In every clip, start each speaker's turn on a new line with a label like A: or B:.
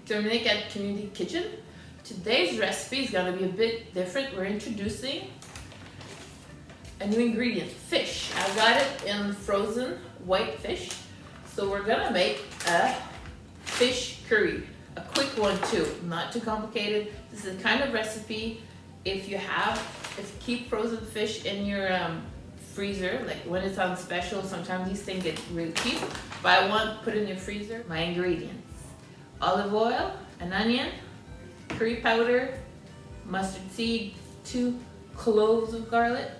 A: Dominique at Community Kitchen. Today's recipe is going to be a bit different. We're introducing a new ingredient, fish. I've got it in frozen white fish. So we're going to make a fish curry. A quick one too, not too complicated. This is the kind of recipe if you keep frozen fish in your freezer, like when it's on special, sometimes these things get really cheap. But I want to put in your freezer my ingredients. Olive oil, an onion, curry powder, mustard seed, 2 cloves of garlic,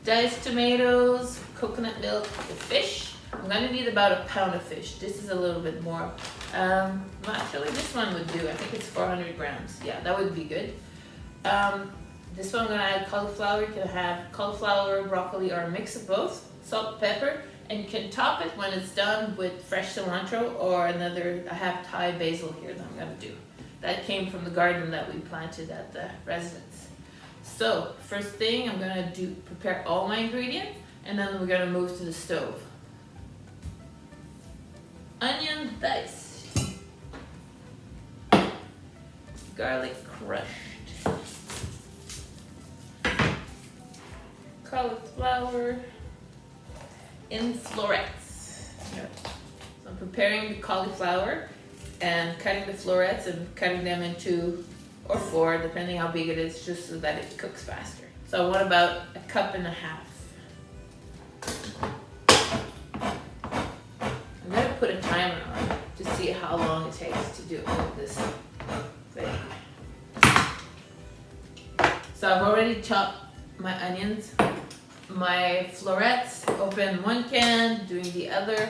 A: diced tomatoes, coconut milk, the fish. I'm going to need about a pound of fish. This is a little bit more. Actually, this one would do. I think it's 400 grams. Yeah, that would be good. This one I'm going to add cauliflower. You can have cauliflower, broccoli, or a mix of both. Salt, pepper. And you can top it when it's done with fresh cilantro or I have Thai basil here that I'm going to do. That came from the garden that we planted at the residence. So, first thing I'm going to prepare all my ingredients, and then we're going to move to the stove. Onion diced. Garlic crushed. Cauliflower in florets. So I'm preparing the cauliflower and cutting the florets and cutting them into, or 4, depending how big it is, just so that it cooks faster. So I want about 1.5 cups. I'm going to put a timer on to see how long it takes to do this thing. So I've already chopped my onions, my florets, open one can, doing the other.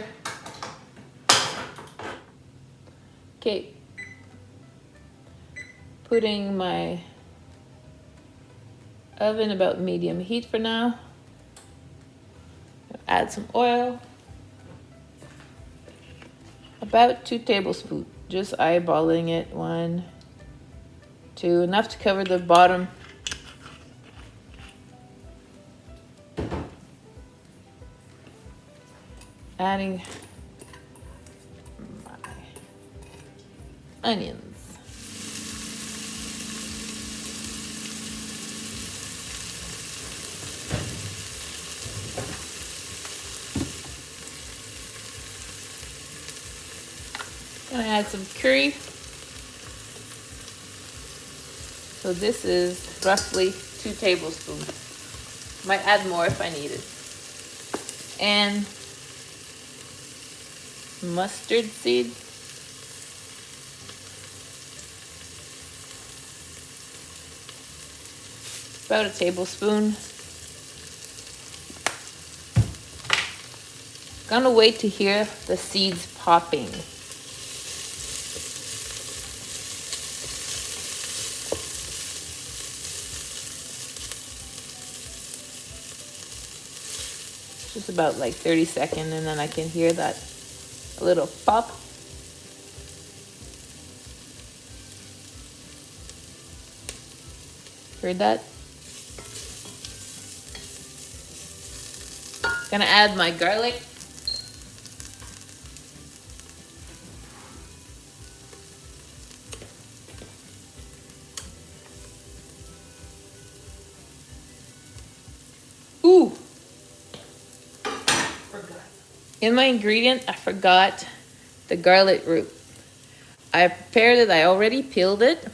A: Okay, putting my oven about medium heat for now. Add some oil, about 2 tablespoons, just eyeballing it, 1, 2, enough to cover the bottom. Adding my onions. Gonna add some curry. So this is roughly 2 tablespoons. Might add more if I need it. And mustard seed. About a tablespoon. Gonna wait to hear the seeds popping. Just about like 30 seconds, and then I can hear that a little pop. Heard that? Gonna add my garlic. Ooh! In my ingredient, I forgot the garlic root. I prepared it, I already peeled it.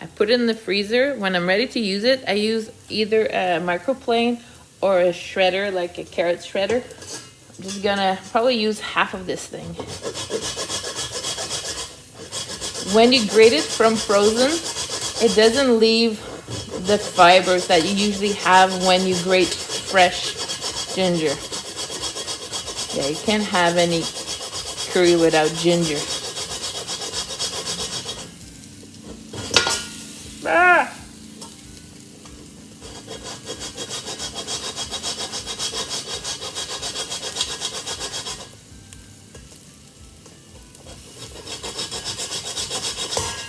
A: I put it in the freezer. When I'm ready to use it, I use either a microplane or a shredder, like a carrot shredder. I'm just gonna probably use half of this thing. When you grate it from frozen, it doesn't leave the fibers that you usually have when you grate fresh ginger. Yeah, you can't have any curry without ginger. Ah!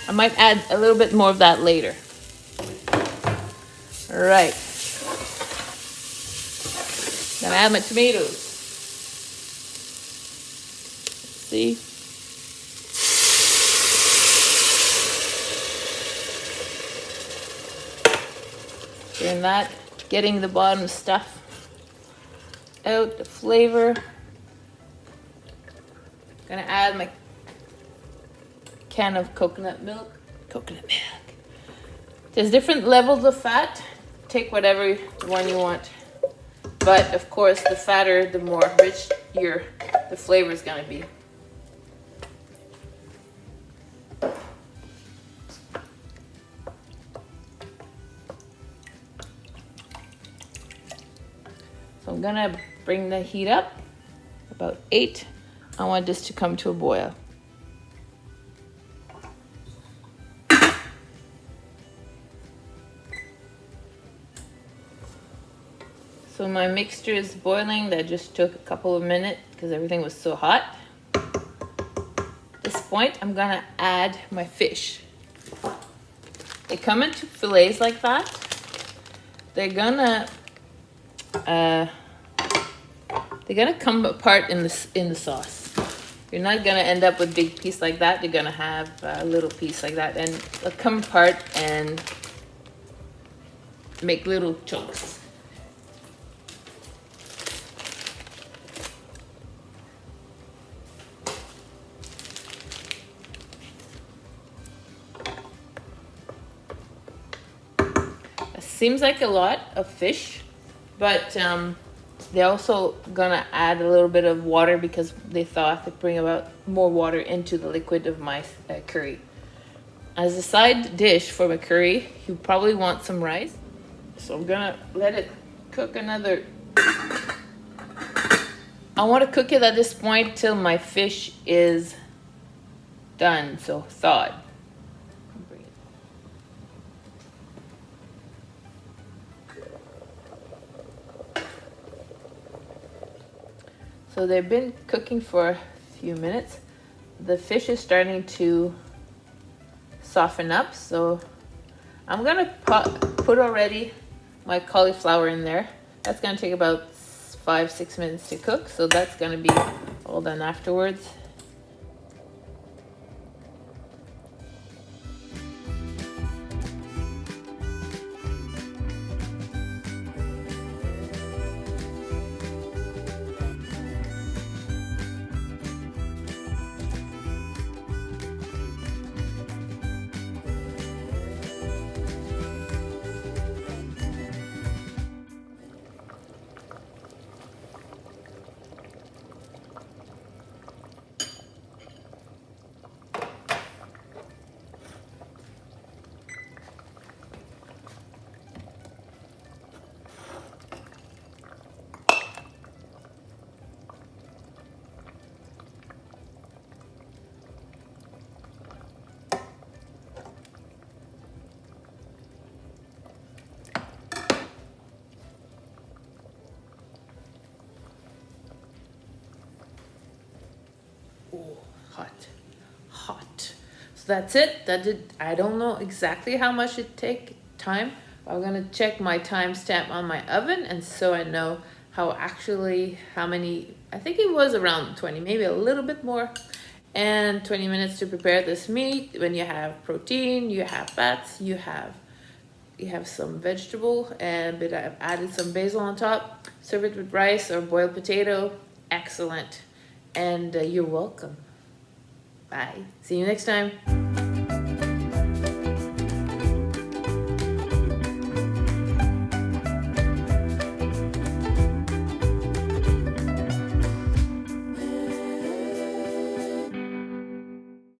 A: I might add a little bit more of that later. All right. Gonna add my tomatoes. See? Doing that, getting the bottom stuff out, the flavor. Gonna add my can of coconut milk. There's different levels of fat. Take whatever one you want. But of course, the fatter, the more rich the flavor is gonna be. So I'm gonna bring the heat up, about 8. I want this to come to a boil. So my mixture is boiling. That just took a couple of minutes because everything was so hot. At this point, I'm gonna add my fish. They come into fillets like that. They're gonna come apart in the sauce. You're not gonna end up with big piece like that. You're gonna have a little piece like that, and they'll come apart and make little chunks. Seems like a lot of fish, but they're also gonna add a little bit of water because they thought they'd bring about more water into the liquid of my curry. As a side dish for my curry, you probably want some rice. So I'm gonna let it cook another. I want to cook it at this point till my fish is done, so thawed. So they've been cooking for a few minutes. The fish is starting to soften up, so I'm gonna put already my cauliflower in there. That's gonna take about 5-6 minutes to cook, so that's gonna be all done afterwards. Oh, hot. So that's it. I don't know exactly how much it take time. I'm gonna check my timestamp on my oven, and so I know how many. I think it was around 20, maybe a little bit more. And 20 minutes to prepare this meat. When you have protein, you have fats, you have some vegetable, and I've added some basil on top. Serve it with rice or boiled potato. Excellent. And you're welcome. Bye. See you next time.